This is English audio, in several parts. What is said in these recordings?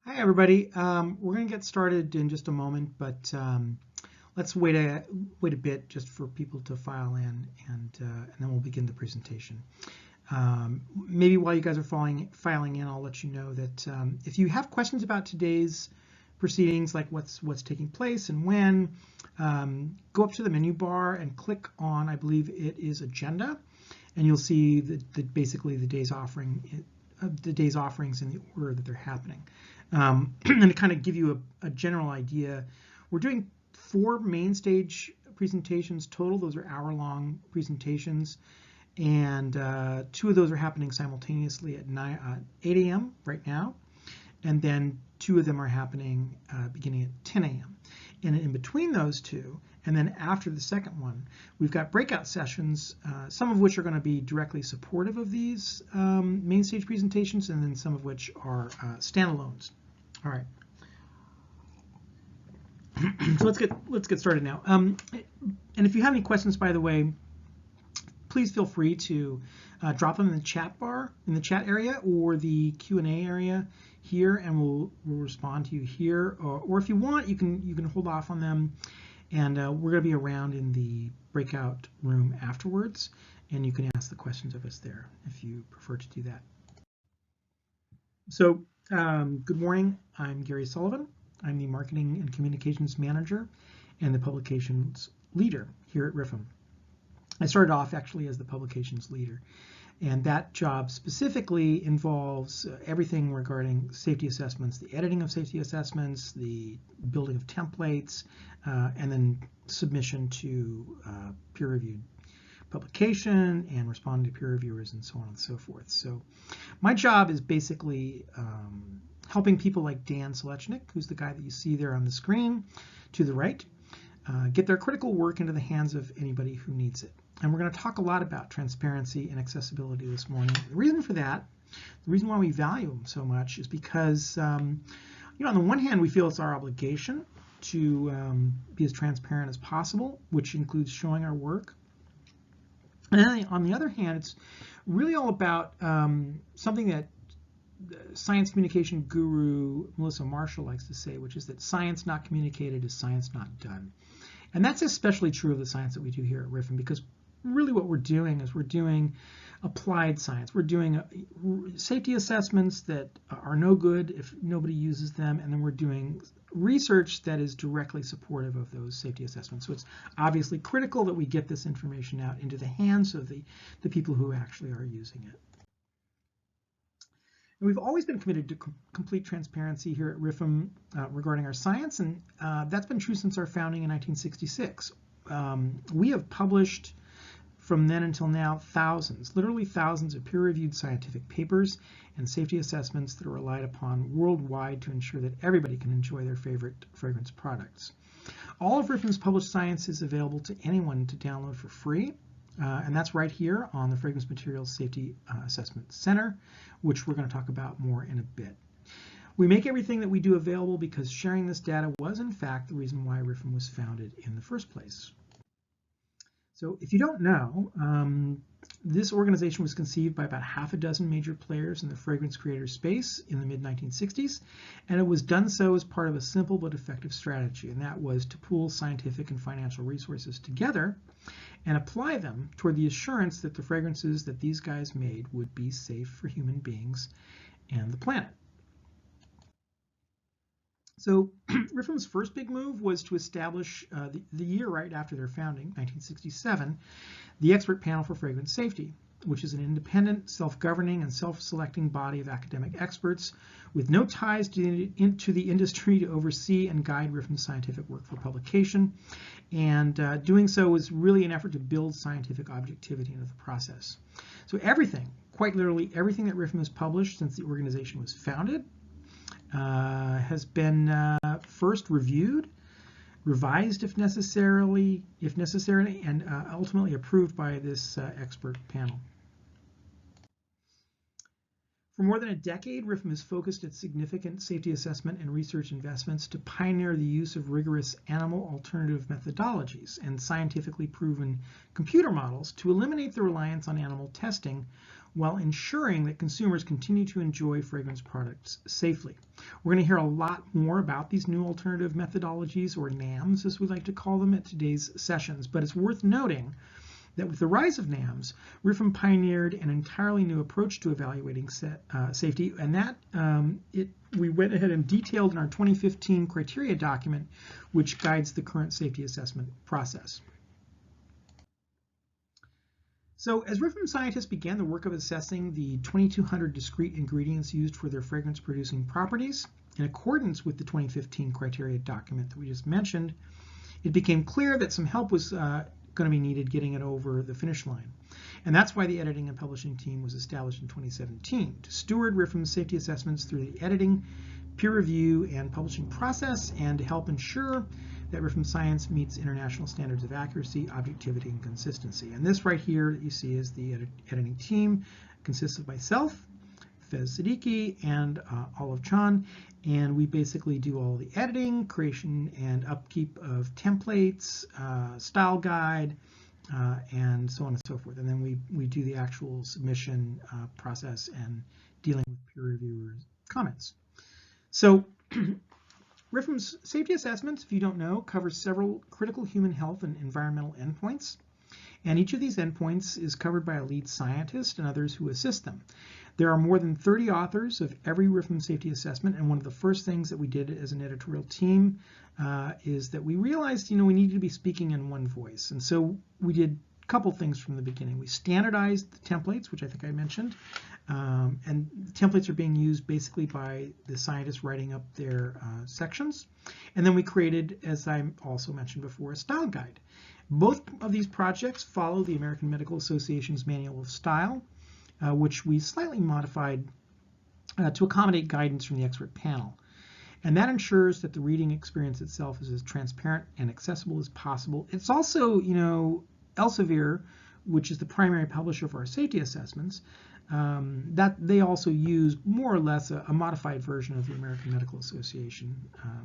Hi, everybody. We're going to get started in just a moment, but let's wait a bit just for people to file in, and then we'll begin the presentation. Maybe while you guys are filing in, I'll let you know that if you have questions about today's proceedings, like what's taking place and when, go up to the menu bar and click on, I believe it is Agenda, and you'll see basically the day's offerings in the order that they're happening. And to kind of give you a general idea, we're doing 4 main stage presentations total. Those are hour-long presentations, and 2 of those are happening simultaneously at 8 a.m. right now, and then 2 of them are happening beginning at 10 a.m. And in between those 2, and then after the second one, we've got breakout sessions, some of which are going to be directly supportive of these main stage presentations, and then some of which are standalones. All right. So let's get started now. And if you have any questions, by the way, please feel free to drop them in the chat bar, in the chat area, or the Q&A area here, and we'll respond to you here. Or if you want, you can hold off on them, and we're going to be around in the breakout room afterwards, and you can ask the questions of us there if you prefer to do that. So good morning. I'm Gary Sullivan. I'm the Marketing and Communications Manager and the Publications Leader here at RIFM. I started off actually as the Publications Leader, and that job specifically involves everything regarding safety assessments, the editing of safety assessments, the building of templates, and then submission to peer-reviewed publication and responding to peer reviewers and so on and so forth. So my job is basically helping people like Dan Selechnik, who's the guy that you see there on the screen to the right, get their critical work into the hands of anybody who needs it. And we're going to talk a lot about transparency and accessibility this morning. The reason for that, the reason why we value them so much is because, on the one hand, we feel it's our obligation to be as transparent as possible, which includes showing our work. And then on the other hand, it's really all about something that science communication guru Melissa Marshall likes to say, which is that science not communicated is science not done. And that's especially true of the science that we do here at RIFM, because really what we're doing is we're doing applied science. We're doing safety assessments that are no good if nobody uses them, and then we're doing research that is directly supportive of those safety assessments. So it's obviously critical that we get this information out into the hands of the people who actually are using it. And we've always been committed to complete transparency here at RIFM regarding our science, and that's been true since our founding in 1966. We have published from then until now thousands, literally thousands of peer-reviewed scientific papers and safety assessments that are relied upon worldwide to ensure that everybody can enjoy their favorite fragrance products. All of RIFM's published science is available to anyone to download for free, and that's right here on the Fragrance Materials Safety Assessment Center, which we're going to talk about more in a bit. We make everything that we do available because sharing this data was, in fact, the reason why RIFM was founded in the first place. So if you don't know, this organization was conceived by about half a dozen major players in the fragrance creator space in the mid-1960s, and it was done so as part of a simple but effective strategy, and that was to pool scientific and financial resources together and apply them toward the assurance that the fragrances that these guys made would be safe for human beings and the planet. So RIFM's first big move was to establish the year right after their founding, 1967, the Expert Panel for Fragrance Safety, which is an independent, self-governing, and self-selecting body of academic experts with no ties to the industry to oversee and guide RIFM's scientific work for publication. And doing so was really an effort to build scientific objectivity into the process. So everything, quite literally everything that RIFM has published since the organization was founded, has been first reviewed, revised if necessary, and ultimately approved by this expert panel. For more than a decade, RIFM has focused its significant safety assessment and research investments to pioneer the use of rigorous animal alternative methodologies and scientifically proven computer models to eliminate the reliance on animal testing while ensuring that consumers continue to enjoy fragrance products safely. We're going to hear a lot more about these new alternative methodologies, or NAMs as we like to call them, at today's sessions, but it's worth noting that with the rise of NAMs, RIFM pioneered an entirely new approach to evaluating safety, and that we went ahead and detailed in our 2015 criteria document, which guides the current safety assessment process. So as RIFM scientists began the work of assessing the 2,200 discrete ingredients used for their fragrance-producing properties, in accordance with the 2015 criteria document that we just mentioned, it became clear that some help was going to be needed getting it over the finish line. And that's why the editing and publishing team was established in 2017 to steward RIFM's safety assessments through the editing, peer review, and publishing process, and to help ensure that RIFM science meets international standards of accuracy, objectivity, and consistency. And this right here that you see is the editing team. It consists of myself, Fez Siddiqui, and Olive Chan, and we basically do all the editing, creation, and upkeep of templates, style guide, and so on and so forth. And then we do the actual submission process and dealing with peer reviewers' comments. So RIFM's safety assessments, if you don't know, covers several critical human health and environmental endpoints. And each of these endpoints is covered by a lead scientist and others who assist them. There are more than 30 authors of every RIFM safety assessment, and one of the first things that we did as an editorial team is that we realized, we needed to be speaking in one voice. And so we did a couple things from the beginning. We standardized the templates, which I think I mentioned, and the templates are being used basically by the scientists writing up their sections. And then we created, as I also mentioned before, a style guide. Both of these projects follow the American Medical Association's Manual of Style, which we slightly modified to accommodate guidance from the expert panel. And that ensures that the reading experience itself is as transparent and accessible as possible. It's also, Elsevier, which is the primary publisher of our safety assessments, that they also use more or less a modified version of the American Medical Association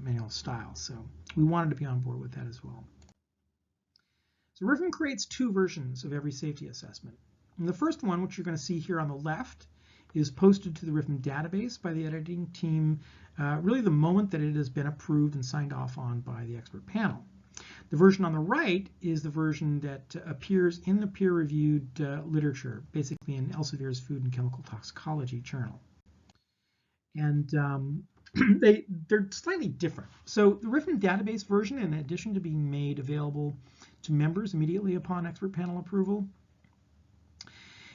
Manual of Style. So we wanted to be on board with that as well. So RIFM creates two versions of every safety assessment. And the first one, which you're going to see here on the left, is posted to the RIFM database by the editing team really the moment that it has been approved and signed off on by the expert panel. The version on the right is the version that appears in the peer-reviewed literature, basically in Elsevier's Food and Chemical Toxicology journal. And they're slightly different. So the RIFM database version, in addition to being made available to members immediately upon expert panel approval,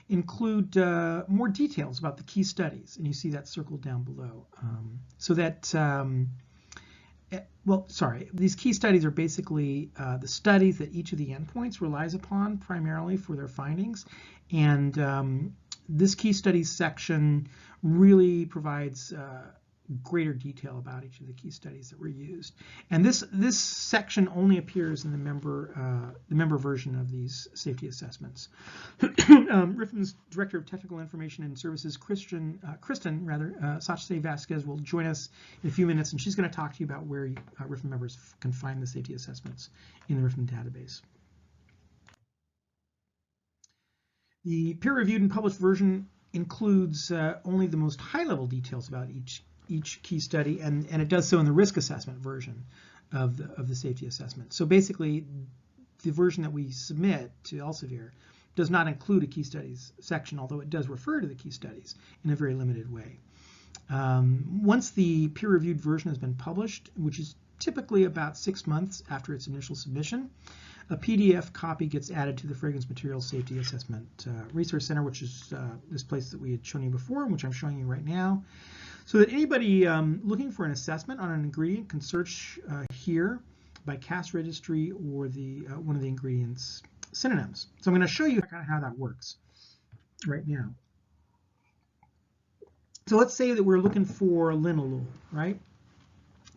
include more details about the key studies, and you see that circled down below. These key studies are basically the studies that each of the endpoints relies upon primarily for their findings, and this key studies section really provides greater detail about each of the key studies that were used. And this section only appears in the member version of these safety assessments. RIFM's Director of Technical Information and Services, Kristen Sachse Vasquez, will join us in a few minutes, and she's going to talk to you about where RIFM members can find the safety assessments in the RIFM database. The peer-reviewed and published version includes only the most high-level details about each key study, and it does so in the risk assessment version of the safety assessment. So basically, the version that we submit to Elsevier does not include a key studies section, although it does refer to the key studies in a very limited way. Once the peer-reviewed version has been published, which is typically about 6 months after its initial submission, a PDF copy gets added to the Fragrance Materials Safety Assessment Resource Center, which is this place that we had shown you before, and which I'm showing you right now, so that anybody looking for an assessment on an ingredient can search here by CAS registry or one of the ingredients synonyms. So I'm going to show you kind of how that works right now. So let's say that we're looking for linalool, right?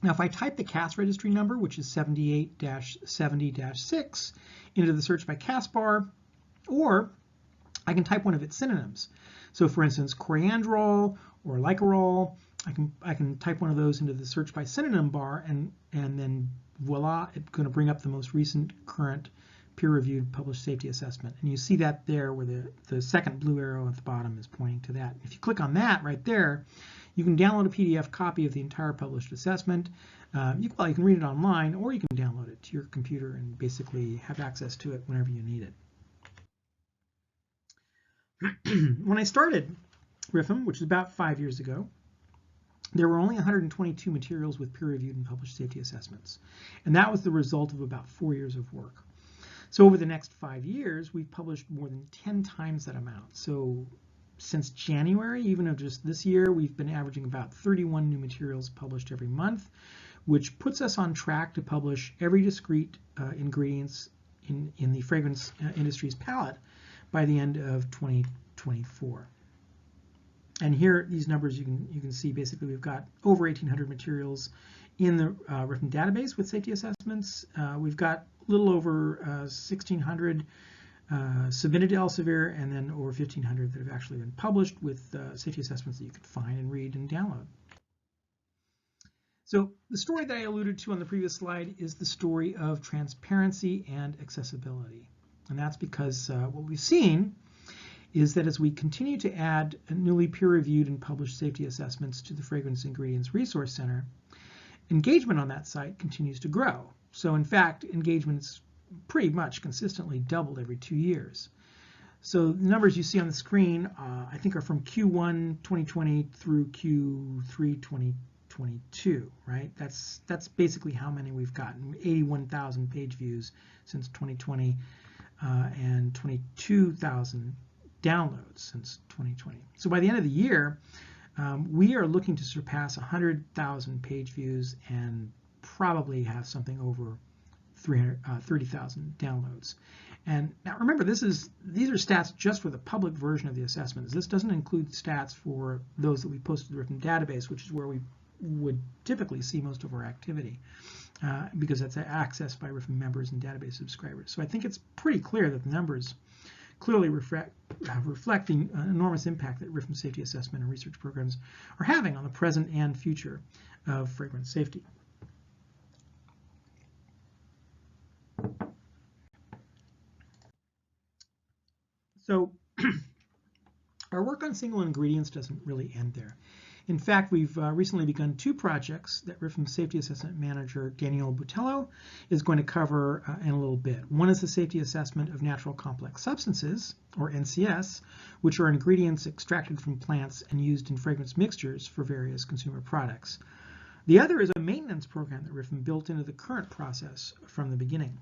Now, if I type the CAS registry number, which is 78-70-6, into the search by CAS bar, or I can type one of its synonyms. So, for instance, coriandrol or lycorol, I can type one of those into the search by synonym bar, and then voila, it's going to bring up the most recent current peer-reviewed published safety assessment. And you see that there where the second blue arrow at the bottom is pointing to that. If you click on that right there, you can download a PDF copy of the entire published assessment. You can read it online, or you can download it to your computer and basically have access to it whenever you need it. When I started RIFM, which is about 5 years ago, there were only 122 materials with peer-reviewed and published safety assessments. And that was the result of about 4 years of work. So over the next 5 years, we've published more than 10 times that amount. So since January, even of just this year, we've been averaging about 31 new materials published every month, which puts us on track to publish every discrete ingredients in the fragrance industry's palette by the end of 2024. And here, these numbers you can see basically we've got over 1,800 materials in the RIFM database with safety assessments. We've got a little over 1,600 submitted to Elsevier, and then over 1,500 that have actually been published with safety assessments that you can find and read and download. So the story that I alluded to on the previous slide is the story of transparency and accessibility. And that's because what we've seen is that as we continue to add newly peer-reviewed and published safety assessments to the Fragrance Ingredients Resource Center, engagement on that site continues to grow. So in fact, engagement's pretty much consistently doubled every 2 years. So the numbers you see on the screen, I think, are from Q1 2020 through Q3 2022, right? That's basically how many we've gotten. 81,000 page views since 2020 and 22,000 downloads since 2020. So by the end of the year, we are looking to surpass 100,000 page views and probably have something over 30,000 downloads. And now remember, these are stats just for the public version of the assessments. This doesn't include stats for those that we posted to the RIFM database, which is where we would typically see most of our activity, because that's accessed by RIFM members and database subscribers. So I think it's pretty clear that the numbers clearly reflect the enormous impact that RIFM safety assessment and research programs are having on the present and future of fragrance safety. So our work on single ingredients doesn't really end there. In fact, we've recently begun 2 projects that RIFM Safety Assessment Manager Daniel Butello is going to cover in a little bit. One is the safety assessment of natural complex substances, or NCS, which are ingredients extracted from plants and used in fragrance mixtures for various consumer products. The other is a maintenance program that RIFM built into the current process from the beginning.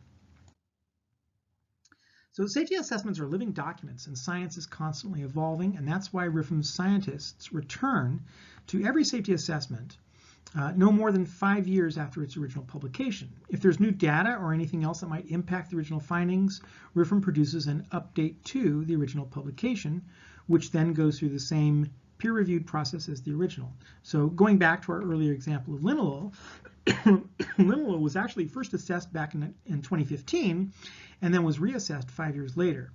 So safety assessments are living documents, and science is constantly evolving, and that's why RIFM scientists return to every safety assessment no more than 5 years after its original publication. If there's new data or anything else that might impact the original findings, RIFM produces an update to the original publication, which then goes through the same peer-reviewed process as the original. So going back to our earlier example of linalool, linalool was actually first assessed back in 2015 and then was reassessed 5 years later.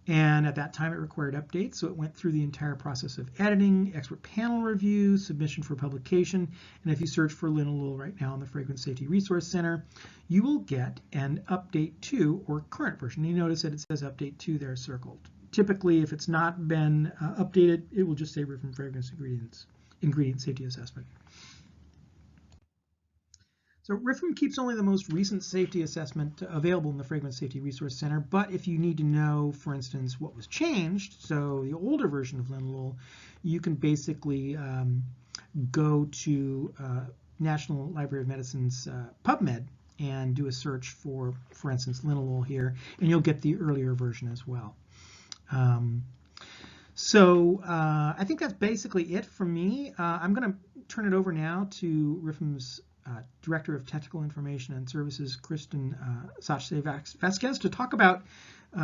And at that time it required updates, so it went through the entire process of editing, expert panel review, submission for publication, and if you search for linalool right now in the Fragrance Safety Resource Center, you will get an update to or current version. You notice that it says update to there circled. Typically, if it's not been updated, it will just say RIFM Fragrance Ingredient Safety Assessment. So RIFM keeps only the most recent safety assessment available in the Fragrance Safety Resource Center, but if you need to know, for instance, what was changed, so the older version of linalool, you can basically go to National Library of Medicine's PubMed and do a search for instance, linalool here, and you'll get the earlier version as well. I think that's basically it from me. I'm going to turn it over now to RIFM's Director of Technical Information and Services, Kristen Vasquez, to talk about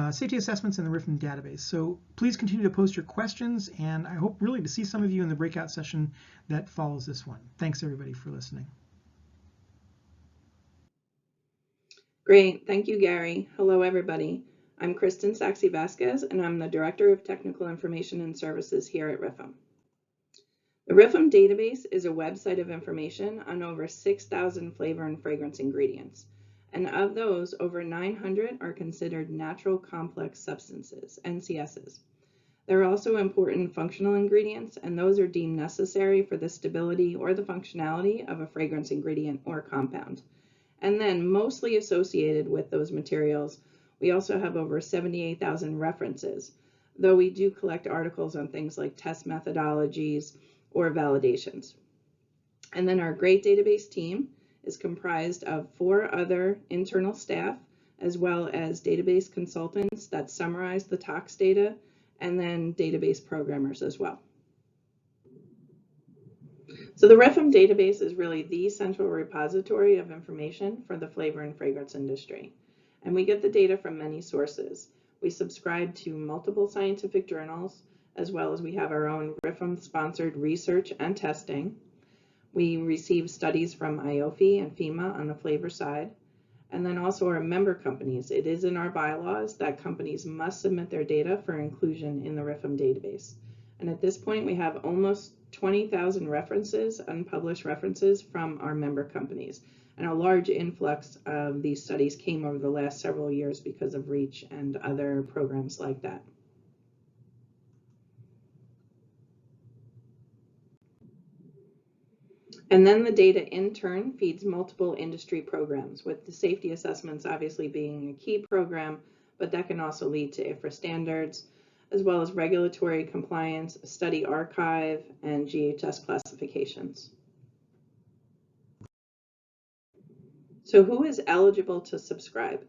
safety assessments in the RIFM database. So please continue to post your questions, and I hope really to see some of you in the breakout session that follows this one. Thanks everybody for listening. Great, thank you, Gary. Hello, everybody. I'm Kristen Vasquez, and I'm the Director of Technical Information and Services here at RIFM. The RIFM database is a website of information on over 6,000 flavor and fragrance ingredients, And of those, over 900 are considered natural complex substances, NCSs. There are also important functional ingredients, and those are deemed necessary for the stability or the functionality of a fragrance ingredient or compound. And then mostly associated with those materials, we also have over 78,000 references, though we do collect articles on things like test methodologies or validations. And then our great database team is comprised of 4 other internal staff, as well as database consultants that summarize the tox data, and then database programmers as well. So the RIFM database is really the central repository of information for the flavor and fragrance industry. And we get the data from many sources. We subscribe to multiple scientific journals, as well as we have our own RIFM-sponsored research and testing. We receive studies from IOFI and FEMA on the flavor side, and then also our member companies. It is in our bylaws that companies must submit their data for inclusion in the RIFM database. And at this point, we have almost 20,000 references, unpublished references from our member companies. And a large influx of these studies came over the last several years because of REACH and other programs like that. And then the data in turn feeds multiple industry programs, with the safety assessments obviously being a key program, but that can also lead to IFRA standards, as well as regulatory compliance, study archive, and GHS classifications. So who is eligible to subscribe?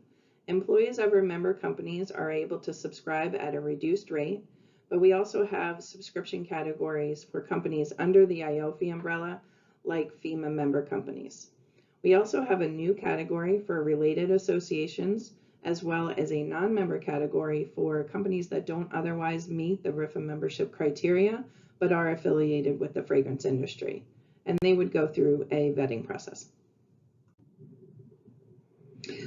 Employees of our member companies are able to subscribe at a reduced rate, but we also have subscription categories for companies under the IOFI umbrella, like FEMA member companies. We also have a new category for related associations, as well as a non-member category for companies that don't otherwise meet the RIFM membership criteria, but are affiliated with the fragrance industry. And they would go through a vetting process.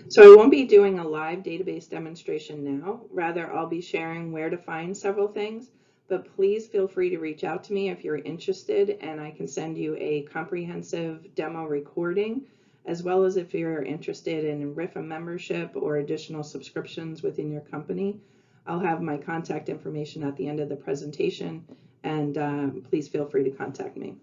So I won't be doing a live database demonstration now. Rather, I'll be sharing where to find several things, but please feel free to reach out to me if you're interested, and I can send you a comprehensive demo recording, as well as if you're interested in RIFM membership or additional subscriptions within your company. I'll have my contact information at the end of the presentation, and please feel free to contact me.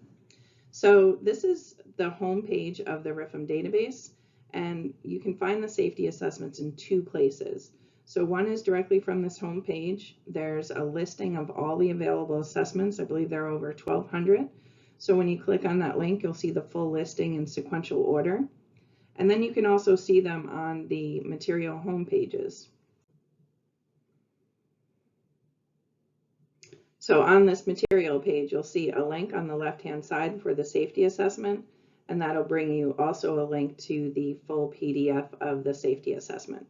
So this is the home page of the RIFM database, and you can find the safety assessments in 2 places. So one is directly from this home page. There's a listing of all the available assessments. I believe there are over 1,200. So when you click on that link, you'll see the full listing in sequential order. And then you can also see them on the material home pages. So on this material page, you'll see a link on the left-hand side for the safety assessment, and that'll bring you also a link to the full PDF of the safety assessment.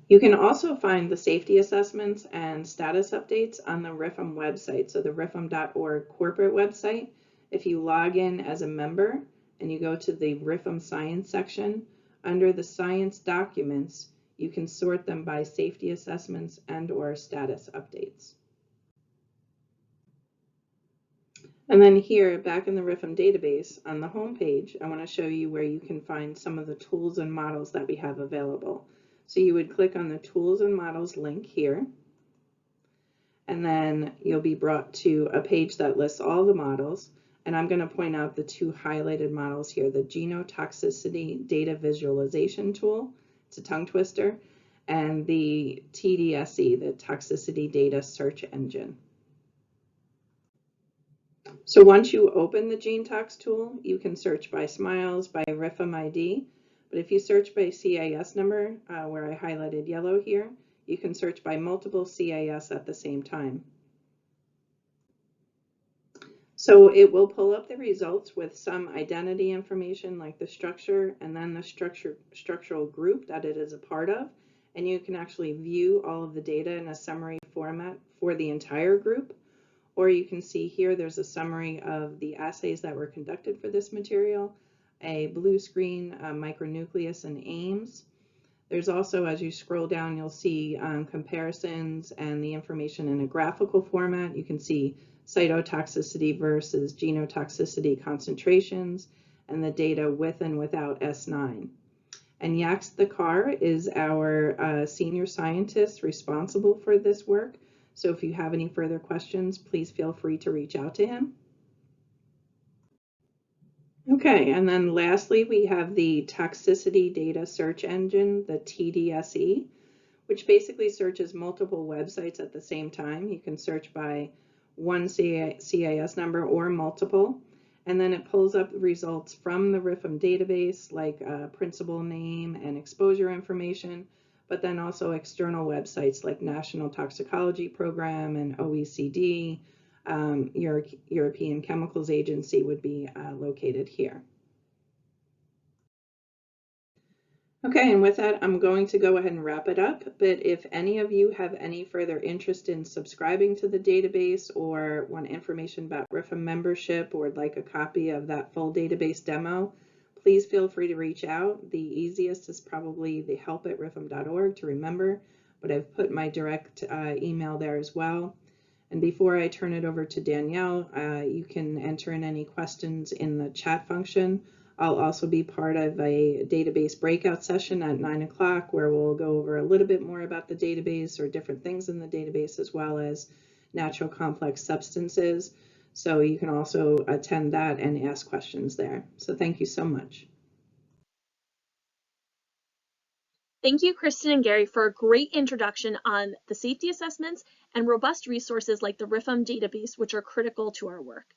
You can also find the safety assessments and status updates on the RIFM website, so the rifm.org corporate website. If you log in as a member and you go to the RIFM Science section, under the Science documents, you can sort them by safety assessments and/or status updates. And then here, back in the RIFM database, on the home page, I want to show you where you can find some of the tools and models that we have available. So you would click on the Tools and Models link here, and then you'll be brought to a page that lists all the models. And I'm going to point out the 2 highlighted models here, the Genotoxicity Data Visualization Tool, it's a tongue twister, and the TDSE, the Toxicity Data Search Engine. So once you open the GeneTox tool, you can search by SMILES, by RIFM ID, but if you search by CAS number, where I highlighted yellow here, you can search by multiple CAS at the same time. So it will pull up the results with some identity information like the structure and then the structural group that it is a part of, and you can actually view all of the data in a summary format for the entire group. Or you can see here there's a summary of the assays that were conducted for this material, a blue screen, a micronucleus, and Ames. There's also, as you scroll down, you'll see comparisons and the information in a graphical format. You can see cytotoxicity versus genotoxicity concentrations, and the data with and without S9. And Yax the Car is our senior scientist responsible for this work. So if you have any further questions, please feel free to reach out to him. Okay, and then lastly, we have the Toxicity Data Search Engine, the TDSE, which basically searches multiple websites at the same time. You can search by one CIS number or multiple, and then it pulls up results from the RIFM database, like principal name and exposure information, but then also external websites like National Toxicology Program and OECD, European Chemicals Agency would be located here. Okay, and with that, I'm going to go ahead and wrap it up. But if any of you have any further interest in subscribing to the database or want information about RIFM membership or would like a copy of that full database demo, please feel free to reach out. The easiest is probably the help@rifm.org to remember, but I've put my direct email there as well. And before I turn it over to Danielle, you can enter in any questions in the chat function. I'll also be part of a database breakout session at 9 o'clock where we'll go over a little bit more about the database or different things in the database, as well as natural complex substances. So you can also attend that and ask questions there. So thank you so much. Thank you, Kristen and Gary, for a great introduction on the safety assessments and robust resources like the RIFM database, which are critical to our work.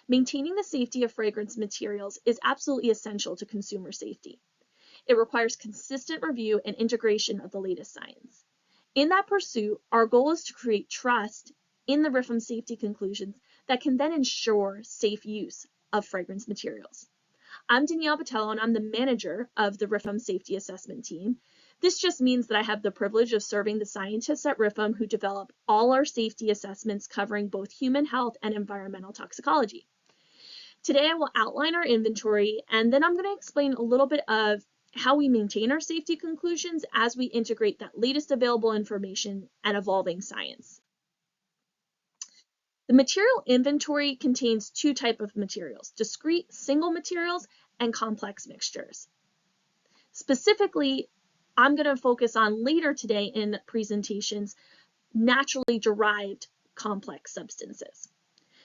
Maintaining the safety of fragrance materials is absolutely essential to consumer safety. It requires consistent review and integration of the latest science. In that pursuit, our goal is to create trust in the RIFM safety conclusions that can then ensure safe use of fragrance materials. I'm Danielle Botello, and I'm the manager of the RIFM Safety Assessment Team. This just means that I have the privilege of serving the scientists at RIFM who develop all our safety assessments covering both human health and environmental toxicology. Today I will outline our inventory, and then I'm going to explain a little bit of how we maintain our safety conclusions as we integrate that latest available information and evolving science. The material inventory contains two types of materials: discrete single materials and complex mixtures. Specifically, I'm going to focus on later today in presentations naturally derived complex substances.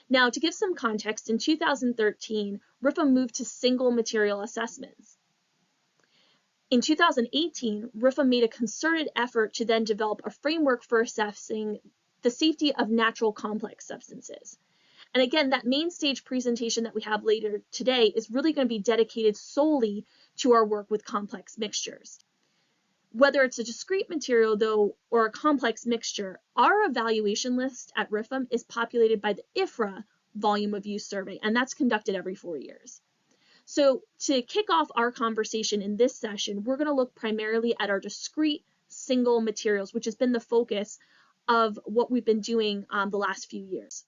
Now, to give some context, in 2013, RIFM moved to single material assessments. In 2018, RIFM made a concerted effort to then develop a framework for assessing the safety of natural complex substances. And again, that main stage presentation that we have later today is really going to be dedicated solely to our work with complex mixtures. Whether it's a discrete material, though, or a complex mixture, our evaluation list at RIFM is populated by the IFRA Volume of Use Survey, and that's conducted every 4 years. So to kick off our conversation in this session, we're going to look primarily at our discrete single materials, which has been the focus of what we've been doing the last few years.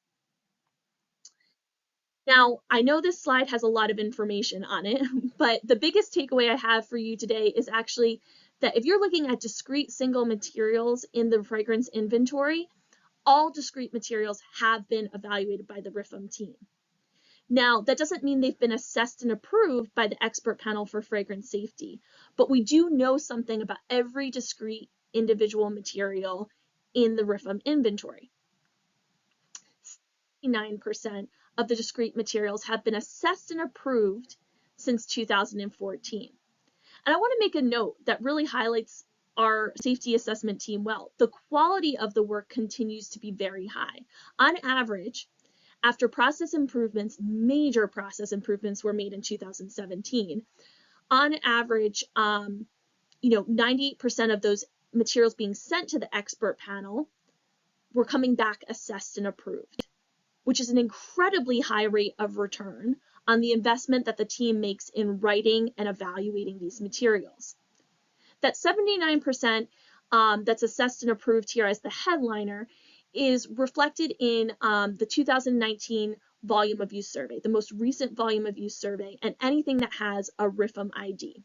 Now, I know this slide has a lot of information on it, but the biggest takeaway I have for you today is actually that if you're looking at discrete single materials in the fragrance inventory, all discrete materials have been evaluated by the RIFM team. Now, that doesn't mean they've been assessed and approved by the expert panel for fragrance safety, but we do know something about every discrete individual material in the RIFM inventory. 69% of the discrete materials have been assessed and approved since 2014. And I want to make a note that really highlights our safety assessment team well. The quality of the work continues to be very high. On average, after process improvements, major process improvements were made in 2017. On average, 98% of those materials being sent to the expert panel were coming back assessed and approved, which is an incredibly high rate of return on the investment that the team makes in writing and evaluating these materials. That 79% that's assessed and approved here as the headliner is reflected in the 2019 Volume of Use Survey, the most recent Volume of Use Survey, and anything that has a RIFM ID.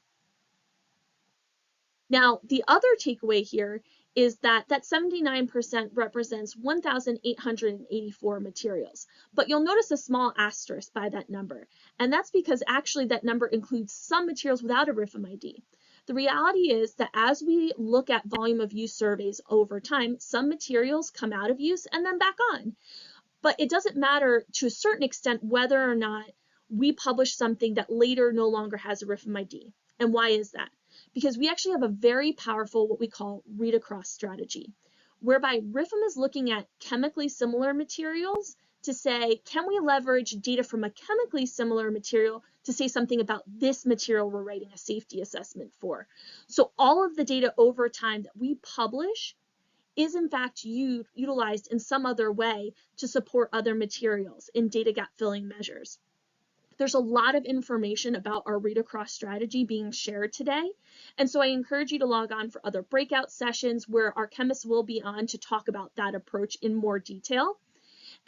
Now, the other takeaway here is that 79% represents 1,884 materials. But you'll notice a small asterisk by that number, and that's because actually that number includes some materials without a RIFM ID. The reality is that as we look at volume of use surveys over time, some materials come out of use and then back on. But it doesn't matter to a certain extent whether or not we publish something that later no longer has a RIFM ID. And why is that? Because we actually have a very powerful what we call read-across strategy, whereby RIFM is looking at chemically similar materials to say, can we leverage data from a chemically similar material to say something about this material we're writing a safety assessment for? So all of the data over time that we publish is in fact utilized in some other way to support other materials in data gap filling measures. There's a lot of information about our read-across strategy being shared today, and so I encourage you to log on for other breakout sessions where our chemists will be on to talk about that approach in more detail.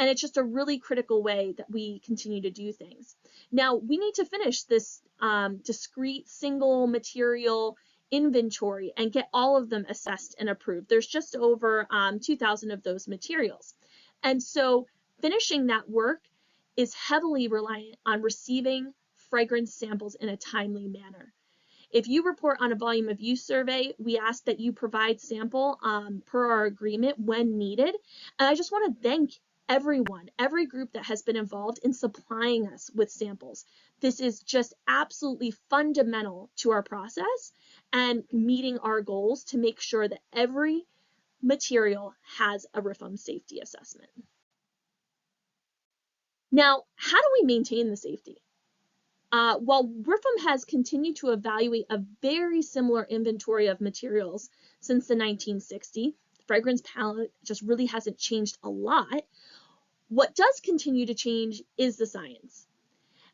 And it's just a really critical way that we continue to do things. Now, we need to finish this discrete single material inventory and get all of them assessed and approved. There's just over 2,000 of those materials. And so finishing that work is heavily reliant on receiving fragrance samples in a timely manner. If you report on a volume of use survey, we ask that you provide sample per our agreement when needed. And I just want to thank everyone, every group that has been involved in supplying us with samples. This is just absolutely fundamental to our process and meeting our goals to make sure that every material has a RIFM safety assessment. Now, how do we maintain the safety? While RIFM has continued to evaluate a very similar inventory of materials since the 1960s, the fragrance palette just really hasn't changed a lot. What does continue to change is the science.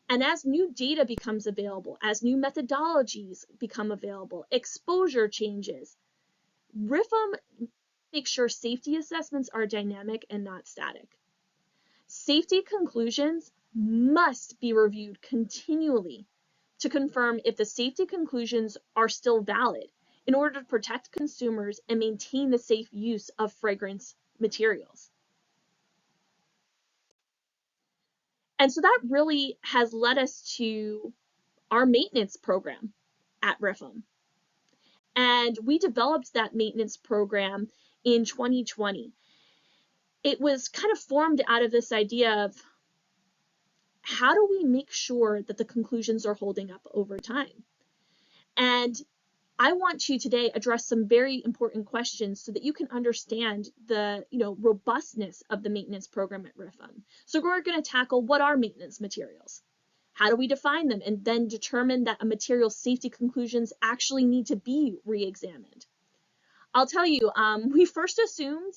And as new data becomes available, as new methodologies become available, exposure changes, RIFM makes sure safety assessments are dynamic and not static. Safety conclusions must be reviewed continually to confirm if the safety conclusions are still valid in order to protect consumers and maintain the safe use of fragrance materials. And so that really has led us to our maintenance program at RIFM. And we developed that maintenance program in 2020. It was kind of formed out of this idea of how do we make sure that the conclusions are holding up over time? And I want to today address some very important questions so that you can understand the robustness of the maintenance program at RIFM. So we're going to tackle what are maintenance materials? How do we define them and then determine that a material's safety conclusions actually need to be re-examined? I'll tell you, we first assumed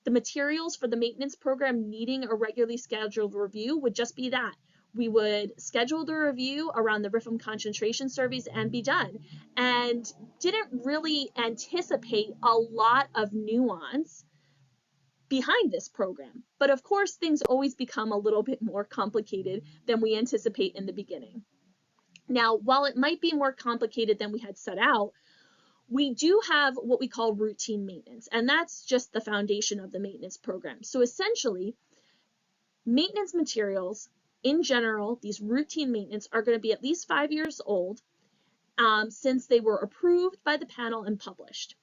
the materials for the maintenance program needing a regularly scheduled review would just be that. We would schedule the review around the RIFM concentration surveys and be done, and didn't really anticipate a lot of nuance behind this program. But of course, things always become a little bit more complicated than we anticipate in the beginning. Now, while it might be more complicated than we had set out, we do have what we call routine maintenance, and that's just the foundation of the maintenance program. So essentially, maintenance materials, in general, these routine maintenance are going to be at least 5 years old since they were approved by the panel and published.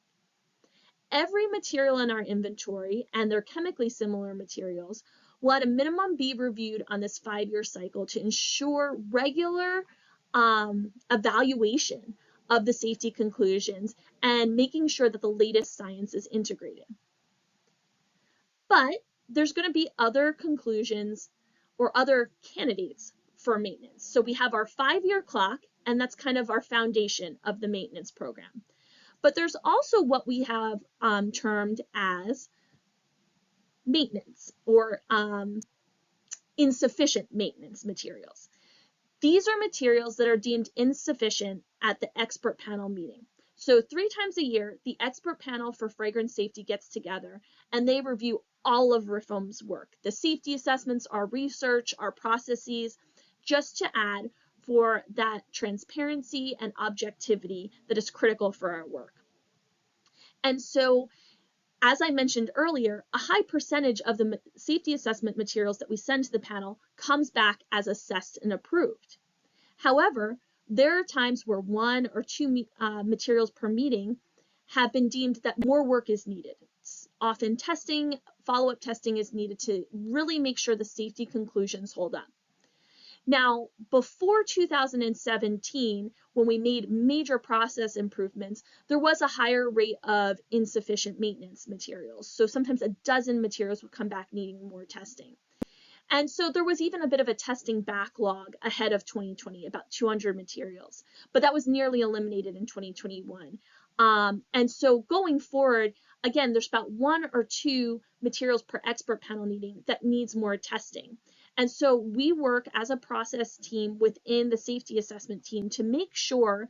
Every material in our inventory and their chemically similar materials will at a minimum be reviewed on this 5-year cycle to ensure regular evaluation of the safety conclusions and making sure that the latest science is integrated. But there's going to be other conclusions or other candidates for maintenance. So we have our 5-year clock, and that's kind of our foundation of the maintenance program. But there's also what we have termed as maintenance or insufficient maintenance materials. These are materials that are deemed insufficient at the expert panel meeting. So 3 times a year, the expert panel for fragrance safety gets together and they review all of RIFM's work, the safety assessments, our research, our processes, just to add for that transparency and objectivity that is critical for our work. And so, as I mentioned earlier, a high percentage of the safety assessment materials that we send to the panel comes back as assessed and approved. However, there are times where 1 or 2 materials per meeting have been deemed that more work is needed. Often testing, follow-up testing is needed to really make sure the safety conclusions hold up. Now, before 2017, when we made major process improvements, there was a higher rate of insufficient maintenance materials. So sometimes a dozen materials would come back needing more testing. And so there was even a bit of a testing backlog ahead of 2020, about 200 materials, but that was nearly eliminated in 2021. And so going forward, again, there's about 1 or 2 materials per expert panel meeting that needs more testing. And so we work as a process team within the safety assessment team to make sure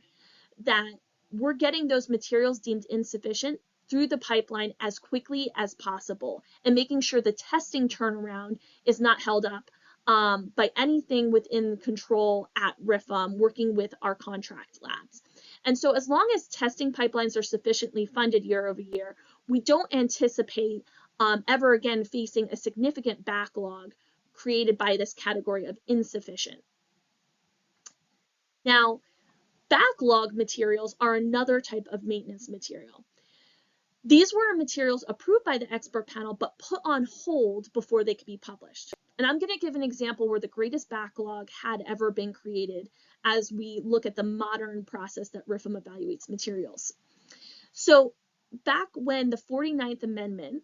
that we're getting those materials deemed insufficient through the pipeline as quickly as possible and making sure the testing turnaround is not held up by anything within control at RIFM, working with our contract labs. And so as long as testing pipelines are sufficiently funded year over year, we don't anticipate ever again facing a significant backlog created by this category of insufficient. Now, backlog materials are another type of maintenance material. These were materials approved by the expert panel but put on hold before they could be published. And I'm going to give an example where the greatest backlog had ever been created as we look at the modern process that RIFM evaluates materials. So back when the 49th Amendment,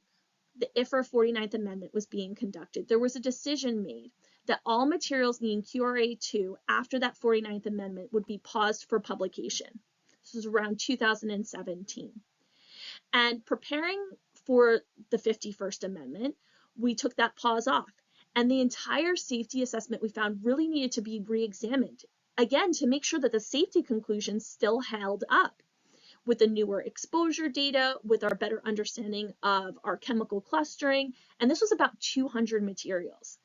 the IFR 49th Amendment was being conducted, there was a decision made that all materials needing QRA2 after that 49th Amendment would be paused for publication. This was around 2017. And preparing for the 51st Amendment, we took that pause off. And the entire safety assessment we found really needed to be re-examined, again, to make sure that the safety conclusions still held up with the newer exposure data, with our better understanding of our chemical clustering. And this was about 200 materials.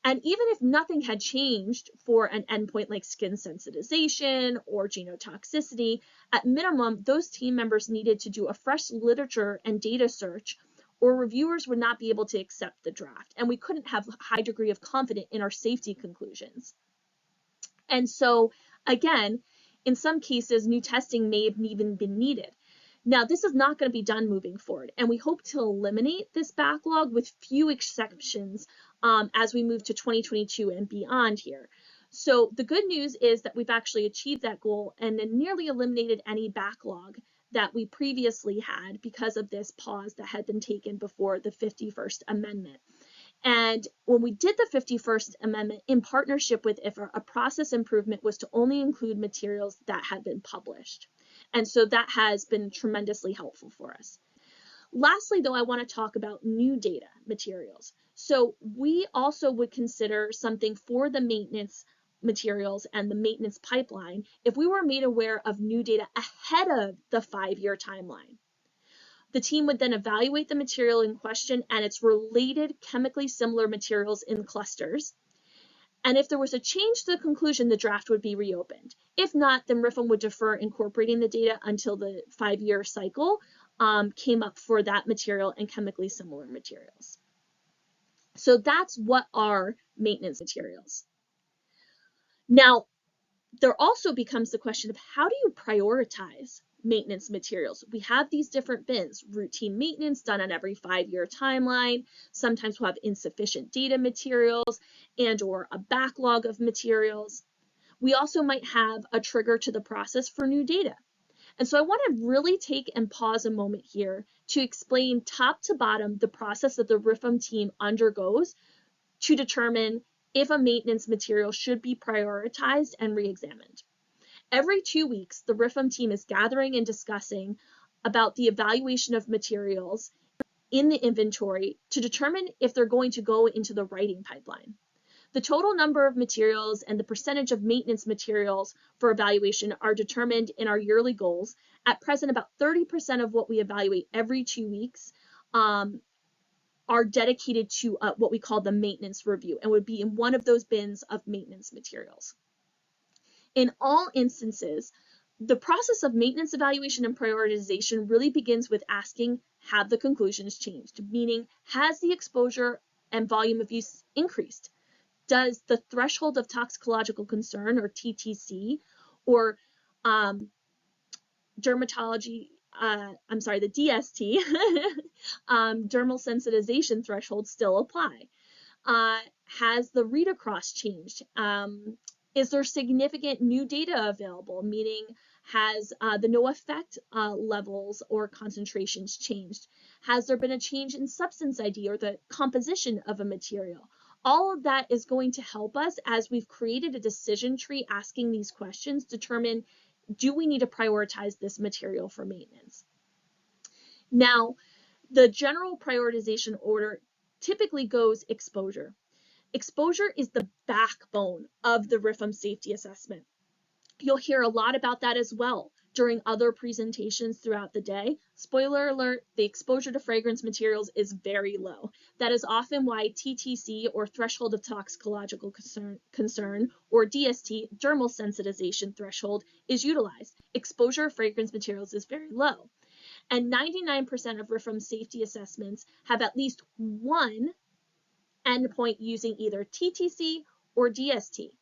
And even if nothing had changed for an endpoint like skin sensitization or genotoxicity, at minimum, those team members needed to do a fresh literature and data search, or reviewers would not be able to accept the draft. And we couldn't have a high degree of confidence in our safety conclusions. And so, again, in some cases, new testing may have even been needed. Now, this is not going to be done moving forward, and we hope to eliminate this backlog with few exceptions as we move to 2022 and beyond here. So the good news is that we've actually achieved that goal and then nearly eliminated any backlog that we previously had because of this pause that had been taken before the 51st Amendment. And when we did the 51st Amendment in partnership with IFR, a process improvement was to only include materials that had been published. And so that has been tremendously helpful for us. Lastly, though, I want to talk about new data materials. So we also would consider something for the maintenance materials and the maintenance pipeline if we were made aware of new data ahead of the 5-year timeline. The team would then evaluate the material in question and its related chemically similar materials in clusters. And if there was a change to the conclusion, the draft would be reopened. If not, then RIFM would defer incorporating the data until the 5-year cycle came up for that material and chemically similar materials. So that's what are maintenance materials. Now, there also becomes the question of how do you prioritize maintenance materials? We have these different bins, routine maintenance done on every 5-year timeline. Sometimes we'll have insufficient data materials and or a backlog of materials. We also might have a trigger to the process for new data. And so I want to really take and pause a moment here to explain top to bottom the process that the RIFM team undergoes to determine if a maintenance material should be prioritized and re-examined. Every 2 weeks, the RIFM team is gathering and discussing about the evaluation of materials in the inventory to determine if they're going to go into the writing pipeline. The total number of materials and the percentage of maintenance materials for evaluation are determined in our yearly goals. At present, about 30% of what we evaluate every 2 weeks are dedicated to what we call the maintenance review and would be in one of those bins of maintenance materials. In all instances, the process of maintenance evaluation and prioritization really begins with asking, have the conclusions changed? Meaning, has the exposure and volume of use increased? Does the threshold of toxicological concern, or TTC, or the DST, dermal sensitization threshold still apply? Has the read across changed? Is there significant new data available? Meaning, has the no effect levels or concentrations changed? Has there been a change in substance ID or the composition of a material? All of that is going to help us, as we've created a decision tree asking these questions, determine, do we need to prioritize this material for maintenance? Now, the general prioritization order typically goes exposure. Exposure is the backbone of the RIFM safety assessment. You'll hear a lot about that as well during other presentations throughout the day. Spoiler alert, the exposure to fragrance materials is very low. That is often why TTC, or threshold of toxicological concern, or DST, dermal sensitization threshold, is utilized. Exposure of fragrance materials is very low. And 99% of RIFM safety assessments have at least one endpoint using either TTC or DST.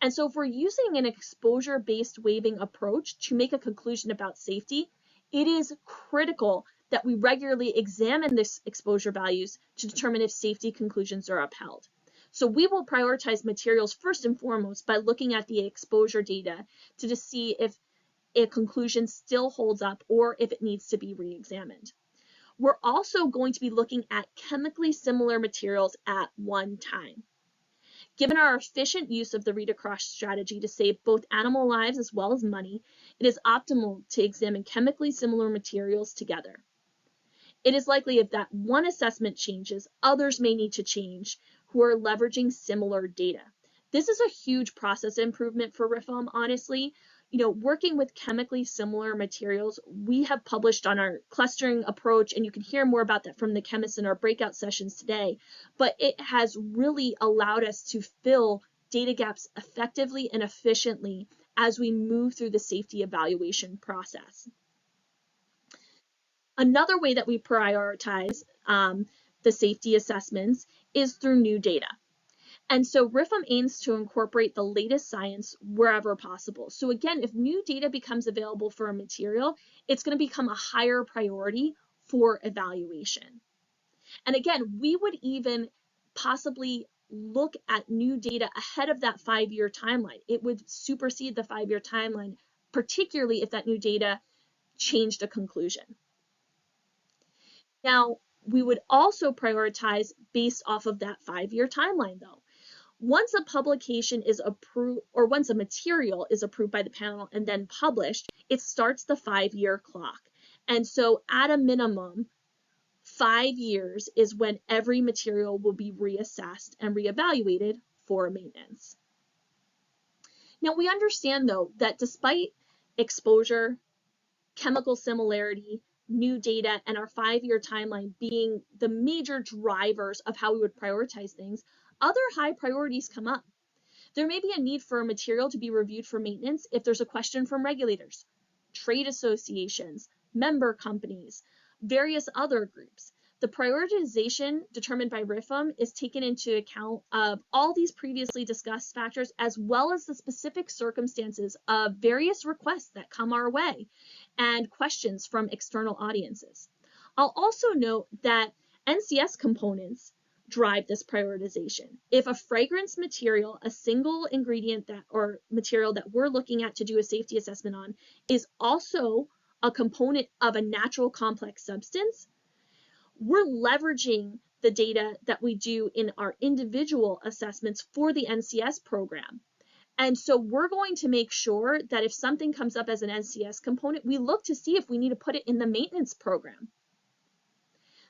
And so if we're using an exposure-based weighting approach to make a conclusion about safety, it is critical that we regularly examine this exposure values to determine if safety conclusions are upheld. So we will prioritize materials first and foremost by looking at the exposure data to just see if a conclusion still holds up or if it needs to be re-examined. We're also going to be looking at chemically similar materials at one time. Given our efficient use of the read-across strategy to save both animal lives as well as money, it is optimal to examine chemically similar materials together. It is likely if that one assessment changes, others may need to change who are leveraging similar data. This is a huge process improvement for RIFM, honestly. Working with chemically similar materials, we have published on our clustering approach, and you can hear more about that from the chemists in our breakout sessions today, but it has really allowed us to fill data gaps effectively and efficiently as we move through the safety evaluation process. Another way that we prioritize the safety assessments is through new data. And so RIFM aims to incorporate the latest science wherever possible. So again, if new data becomes available for a material, it's going to become a higher priority for evaluation. And again, we would even possibly look at new data ahead of that 5-year timeline. It would supersede the 5-year timeline, particularly if that new data changed a conclusion. Now, we would also prioritize based off of that 5-year timeline, though. Once a publication is approved, or once a material is approved by the panel and then published, it starts the 5-year clock. And so at a minimum, 5 years is when every material will be reassessed and reevaluated for maintenance. Now we understand though that despite exposure, chemical similarity, new data, and our 5-year timeline being the major drivers of how we would prioritize things, other high priorities come up. There may be a need for a material to be reviewed for maintenance if there's a question from regulators, trade associations, member companies, various other groups. The prioritization determined by RIFM is taken into account of all these previously discussed factors, as well as the specific circumstances of various requests that come our way and questions from external audiences. I'll also note that NCS components drive this prioritization. If a fragrance material, a single ingredient or material that we're looking at to do a safety assessment on, is also a component of a natural complex substance, we're leveraging the data that we do in our individual assessments for the NCS program. And so we're going to make sure that if something comes up as an NCS component, we look to see if we need to put it in the maintenance program.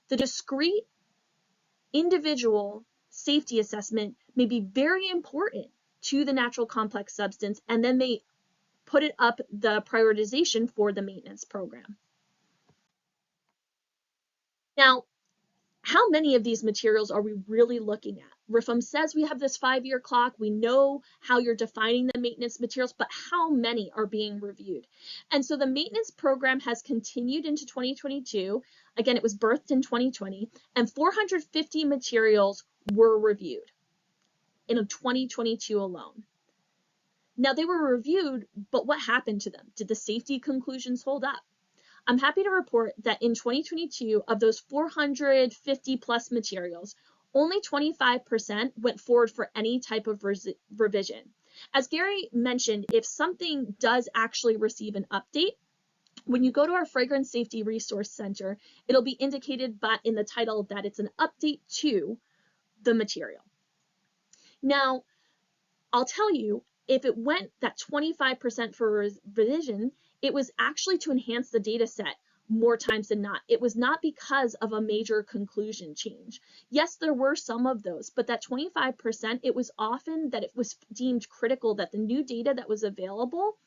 The discrete individual safety assessment may be very important to the natural complex substance, and then they put it up the prioritization for the maintenance program. Now, how many of these materials are we really looking at? RIFM says we have this 5-year clock. We know how you're defining the maintenance materials, but how many are being reviewed? And so the maintenance program has continued into 2022. Again, it was birthed in 2020, and 450 materials were reviewed in 2022 alone. Now, they were reviewed, but what happened to them? Did the safety conclusions hold up? I'm happy to report that in 2022, of those 450 plus materials, only 25% went forward for any type of revision. As Gary mentioned, if something does actually receive an update, when you go to our Fragrance Safety Resource Center, it'll be indicated in the title that it's an update to the material. Now, I'll tell you, if it went that 25% for revision, it was actually to enhance the data set more times than not. It was not because of a major conclusion change. Yes, there were some of those, but that 25%, it was often that it was deemed critical that the new data that was available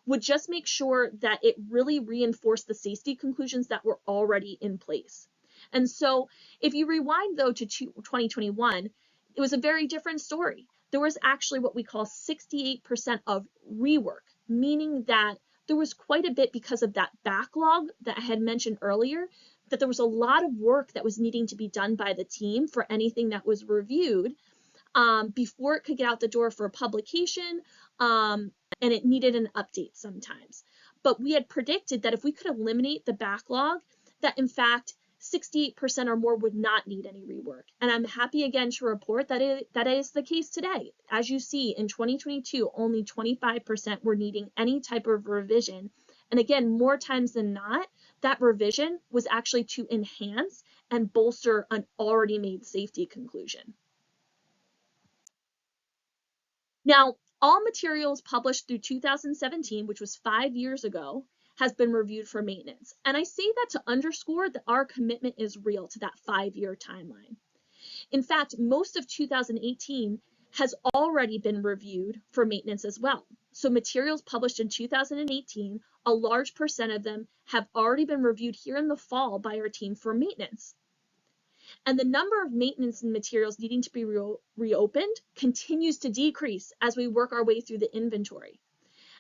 would just make sure that it really reinforced the safety conclusions that were already in place. And so if you rewind though to 2021, it was a very different story. There was actually what we call 68% of rework, meaning that there was quite a bit because of that backlog that I had mentioned earlier, that there was a lot of work that was needing to be done by the team for anything that was reviewed before it could get out the door for publication, and it needed an update sometimes. But we had predicted that if we could eliminate the backlog, that in fact, 68% or more would not need any rework. And I'm happy again to report that that is the case today. As you see, in 2022, only 25% were needing any type of revision. And again, more times than not, that revision was actually to enhance and bolster an already made safety conclusion. Now, all materials published through 2017, which was 5 years ago, has been reviewed for maintenance. And I say that to underscore that our commitment is real to that 5-year timeline. In fact, most of 2018 has already been reviewed for maintenance as well. So materials published in 2018, a large percent of them have already been reviewed here in the fall by our team for maintenance. And the number of maintenance materials needing to be reopened continues to decrease as we work our way through the inventory.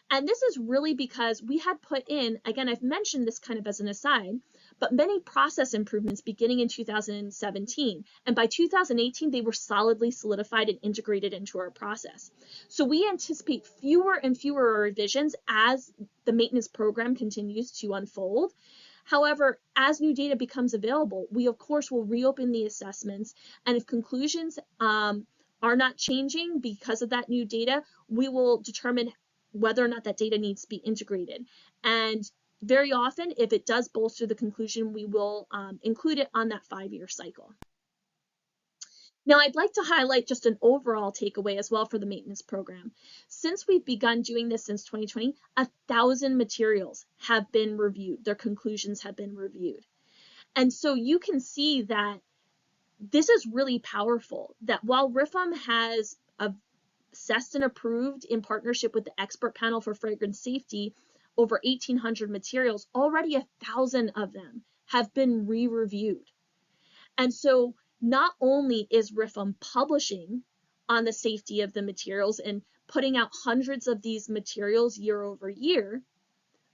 And this is really because we had put in, again, I've mentioned this kind of as an aside, but many process improvements beginning in 2017. And by 2018, they were solidly solidified and integrated into our process. So we anticipate fewer and fewer revisions as the maintenance program continues to unfold. However, as new data becomes available, we of course will reopen the assessments. And if conclusions are not changing because of that new data, we will determine whether or not that data needs to be integrated. And very often, if it does bolster the conclusion, we will include it on that 5-year cycle. Now, I'd like to highlight just an overall takeaway as well for the maintenance program. Since we've begun doing this since 2020, 1,000 materials have been reviewed. Their conclusions have been reviewed. And so you can see that this is really powerful, that while RIFM has assessed and approved in partnership with the expert panel for fragrance safety over 1,800 materials, already 1,000 of them have been re-reviewed. And so not only is RIFM publishing on the safety of the materials and putting out hundreds of these materials year over year,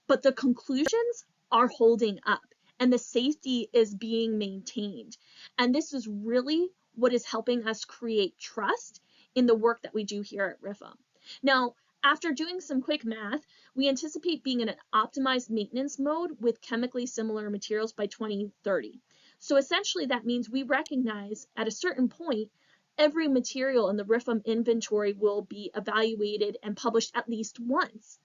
but the conclusions are holding up and the safety is being maintained. And this is really what is helping us create trust in the work that we do here at RIFM. Now, after doing some quick math, we anticipate being in an optimized maintenance mode with chemically similar materials by 2030. So essentially that means we recognize at a certain point, every material in the RIFM inventory will be evaluated and published at least once.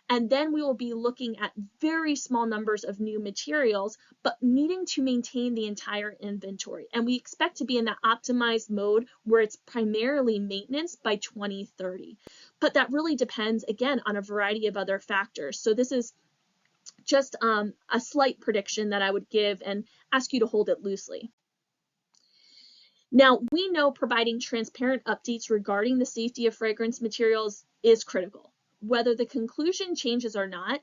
And then we will be looking at very small numbers of new materials, but needing to maintain the entire inventory. And we expect to be in that optimized mode where it's primarily maintenance by 2030. But that really depends, again, on a variety of other factors. So this is just a slight prediction that I would give and ask you to hold it loosely. Now, we know providing transparent updates regarding the safety of fragrance materials is critical. Whether the conclusion changes or not,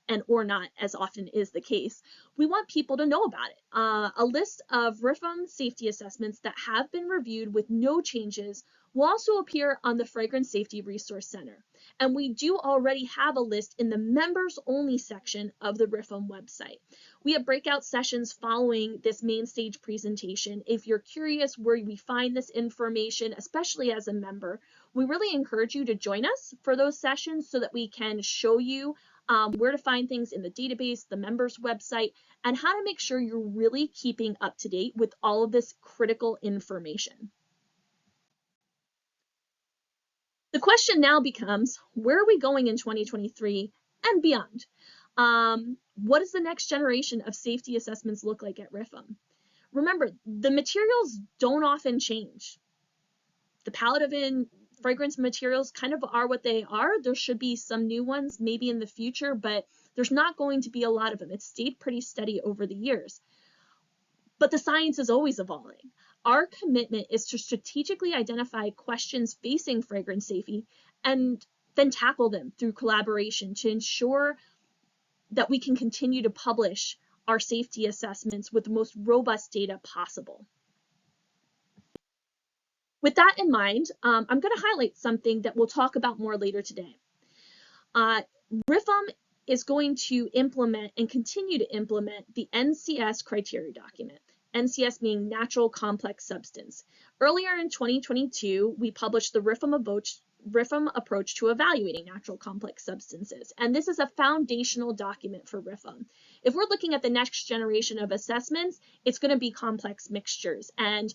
and or not, as often is the case, we want people to know about it. A list of RIFM safety assessments that have been reviewed with no changes will also appear on the Fragrance Safety Resource Center. And we do already have a list in the members only section of the RIFM website. We have breakout sessions following this main stage presentation. If you're curious where we find this information, especially as a member, we really encourage you to join us for those sessions so that we can show you where to find things in the database, the members website, and how to make sure you're really keeping up to date with all of this critical information. The question now becomes, where are we going in 2023 and beyond? What does the next generation of safety assessments look like at RIFM? Remember, the materials don't often change. The palette of fragrance materials kind of are what they are. There should be some new ones maybe in the future, but there's not going to be a lot of them. It's stayed pretty steady over the years. But the science is always evolving. Our commitment is to strategically identify questions facing fragrance safety and then tackle them through collaboration to ensure that we can continue to publish our safety assessments with the most robust data possible. With that in mind, I'm going to highlight something that we'll talk about more later today. RIFM is going to implement and continue to implement the NCS criteria document, NCS being natural complex substance. Earlier in 2022, we published the RIFM approach to evaluating natural complex substances, and this is a foundational document for RIFM. If we're looking at the next generation of assessments, it's going to be complex mixtures, and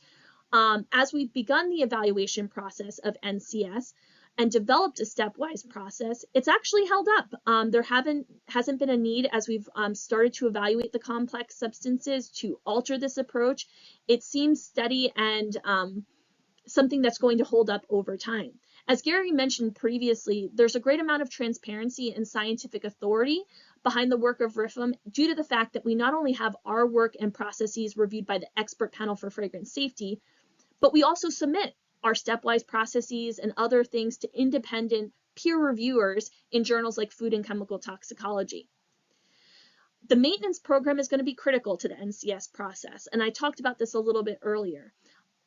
as we've begun the evaluation process of NCS and developed a stepwise process, it's actually held up. There hasn't been a need as we've started to evaluate the complex substances to alter this approach. It seems steady and something that's going to hold up over time. As Gary mentioned previously, there's a great amount of transparency and scientific authority behind the work of RIFM due to the fact that we not only have our work and processes reviewed by the expert panel for fragrance safety, but we also submit our stepwise processes and other things to independent peer reviewers in journals like Food and Chemical Toxicology. The maintenance program is going to be critical to the NCS process, and I talked about this a little bit earlier.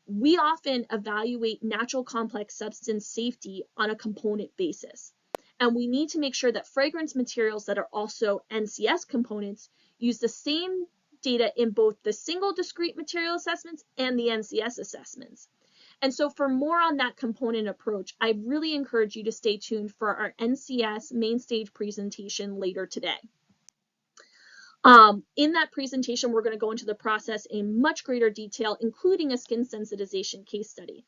We often evaluate natural complex substance safety on a component basis, and we need to make sure that fragrance materials that are also NCS components use the same data in both the single discrete material assessments and the NCS assessments. And so for more on that component approach, I really encourage you to stay tuned for our NCS main stage presentation later today. In that presentation, we're going to go into the process in much greater detail, including a skin sensitization case study.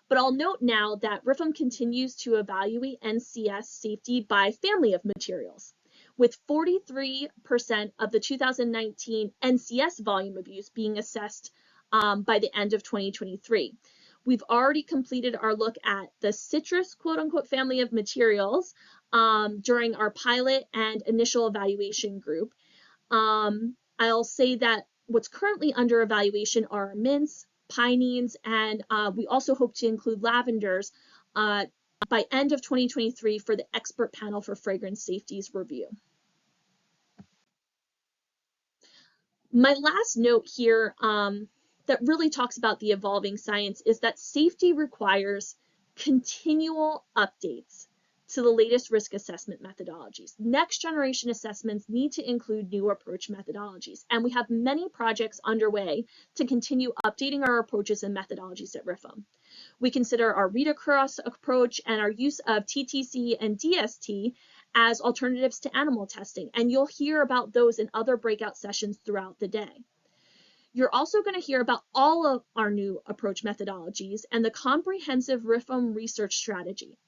But I'll note now that RIFM continues to evaluate NCS safety by family of materials, with 43% of the 2019 NCS volume of use being assessed by the end of 2023. We've already completed our look at the citrus, quote unquote, family of materials during our pilot and initial evaluation group. I'll say that what's currently under evaluation are mints, pinene, and we also hope to include lavenders by end of 2023 for the expert panel for fragrance safety's review. My last note here that really talks about the evolving science is that safety requires continual updates to the latest risk assessment methodologies. Next generation assessments need to include new approach methodologies, and we have many projects underway to continue updating our approaches and methodologies at RIFM. We consider our read-across approach and our use of TTC and DST as alternatives to animal testing, and you'll hear about those in other breakout sessions throughout the day. You're also going to hear about all of our new approach methodologies and the comprehensive RIFM research strategy.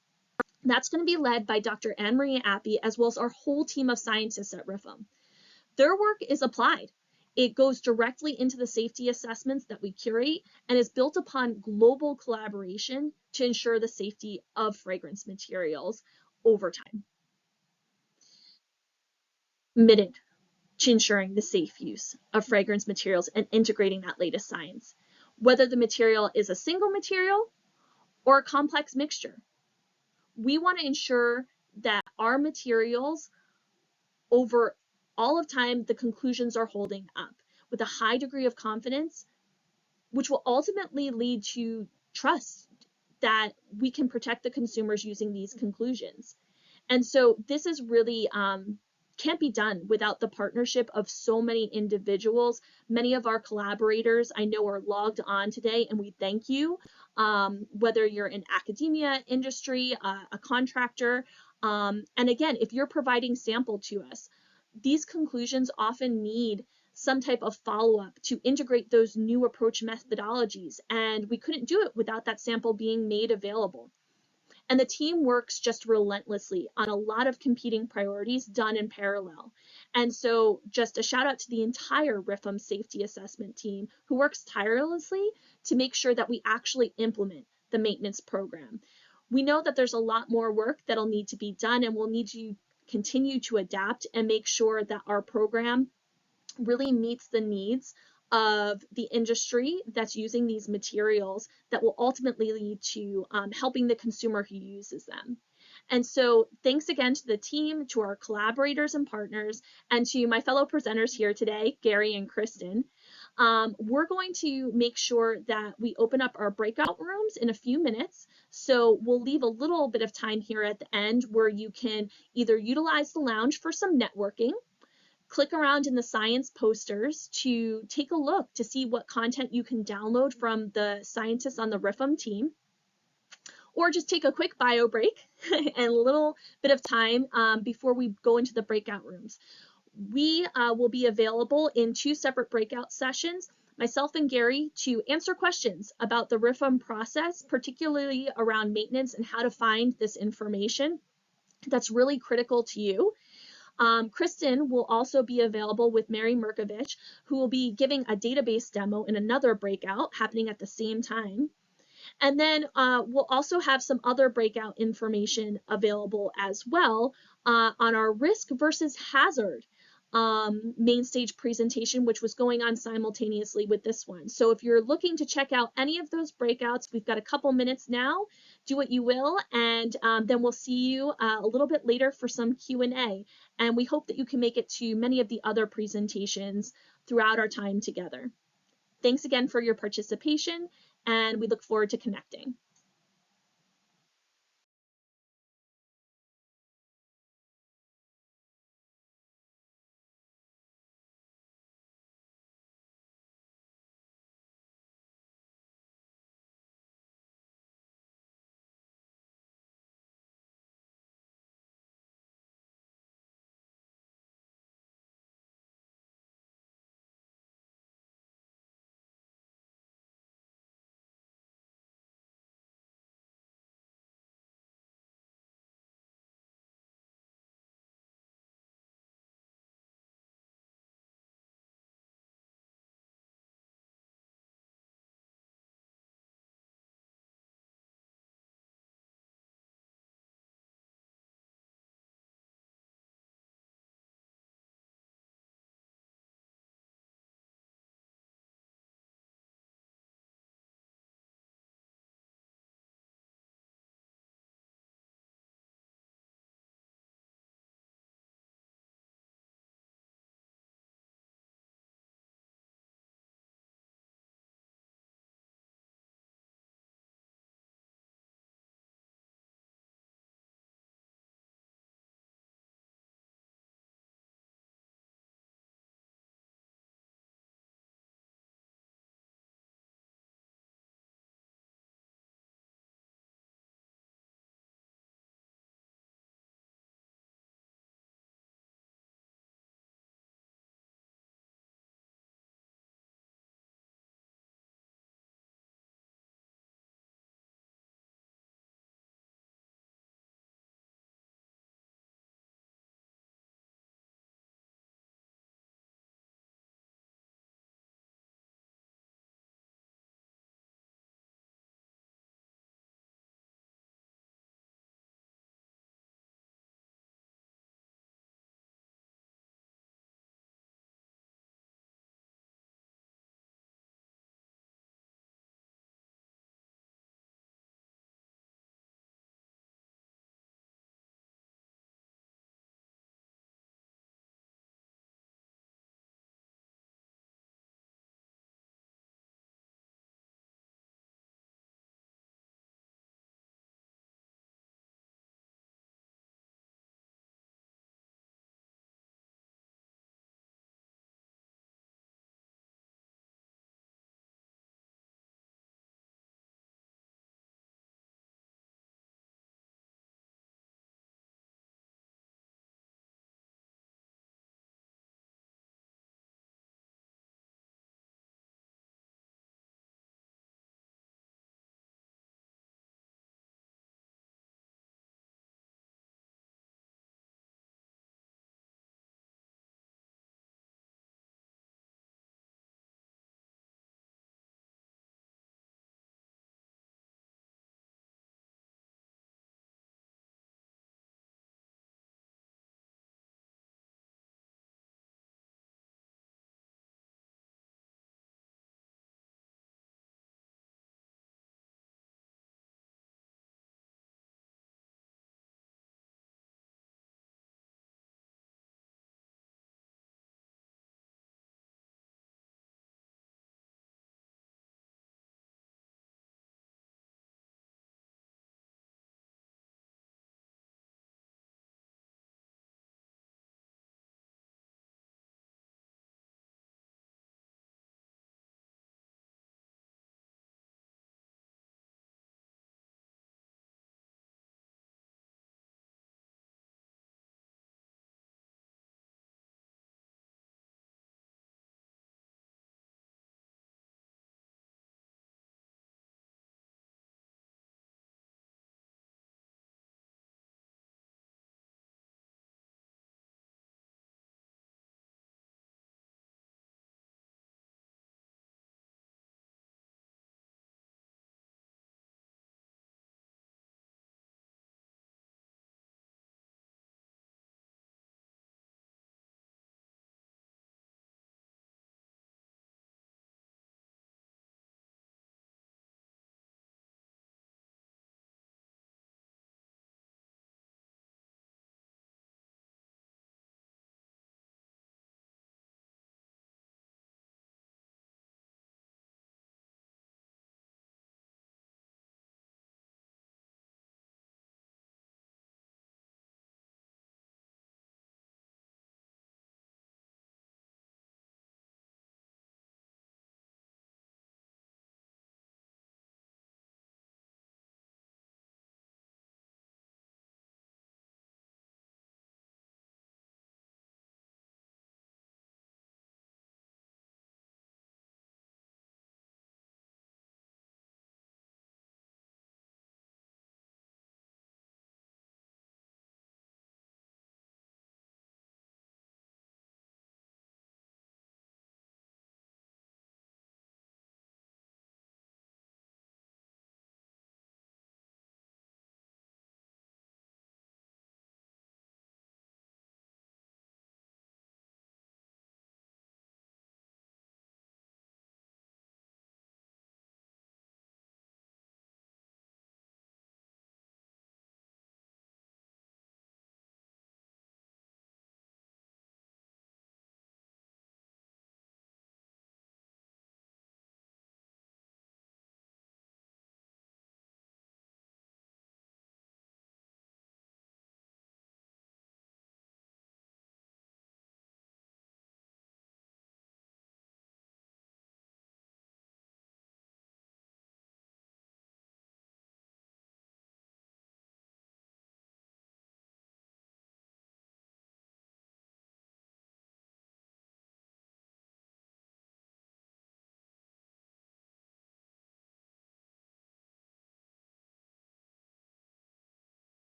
That's going to be led by Dr. Anne-Marie Appy, as well as our whole team of scientists at RIFM. Their work is applied. It goes directly into the safety assessments that we curate and is built upon global collaboration to ensure the safety of fragrance materials over time. Committed to ensuring the safe use of fragrance materials and integrating that latest science, whether the material is a single material or a complex mixture. We want to ensure that our materials over all of time, the conclusions are holding up with a high degree of confidence, which will ultimately lead to trust that we can protect the consumers using these conclusions. And so this is really can't be done without the partnership of so many individuals. Many of our collaborators I know are logged on today, and we thank you. Whether you're in academia, industry, a contractor, and again, if you're providing sample to us, these conclusions often need some type of follow-up to integrate those new approach methodologies, and we couldn't do it without that sample being made available. And the team works just relentlessly on a lot of competing priorities done in parallel. And so just a shout out to the entire RIFM safety assessment team who works tirelessly to make sure that we actually implement the maintenance program. We know that there's a lot more work that'll need to be done, and we'll need to continue to adapt and make sure that our program really meets the needs of the industry that's using these materials that will ultimately lead to helping the consumer who uses them. And so thanks again to the team, to our collaborators and partners, and to my fellow presenters here today, Gary and Kristen. We're going to make sure that we open up our breakout rooms in a few minutes. So we'll leave a little bit of time here at the end where you can either utilize the lounge for some networking, click around in the science posters to take a look to see what content you can download from the scientists on the RIFM team, or just take a quick bio break and a little bit of time before we go into the breakout rooms. We will be available in 2 separate breakout sessions, myself and Gary, to answer questions about the RIFM process, particularly around maintenance and how to find this information that's really critical to you. Kristen will also be available with Mary Merkovich, who will be giving a database demo in another breakout happening at the same time. And then we'll also have some other breakout information available as well on our risk versus hazard main stage presentation, which was going on simultaneously with this one. So if you're looking to check out any of those breakouts, we've got a couple minutes now. Do what you will, and then we'll see you a little bit later for some Q&A. And we hope that you can make it to many of the other presentations throughout our time together. Thanks again for your participation, and we look forward to connecting.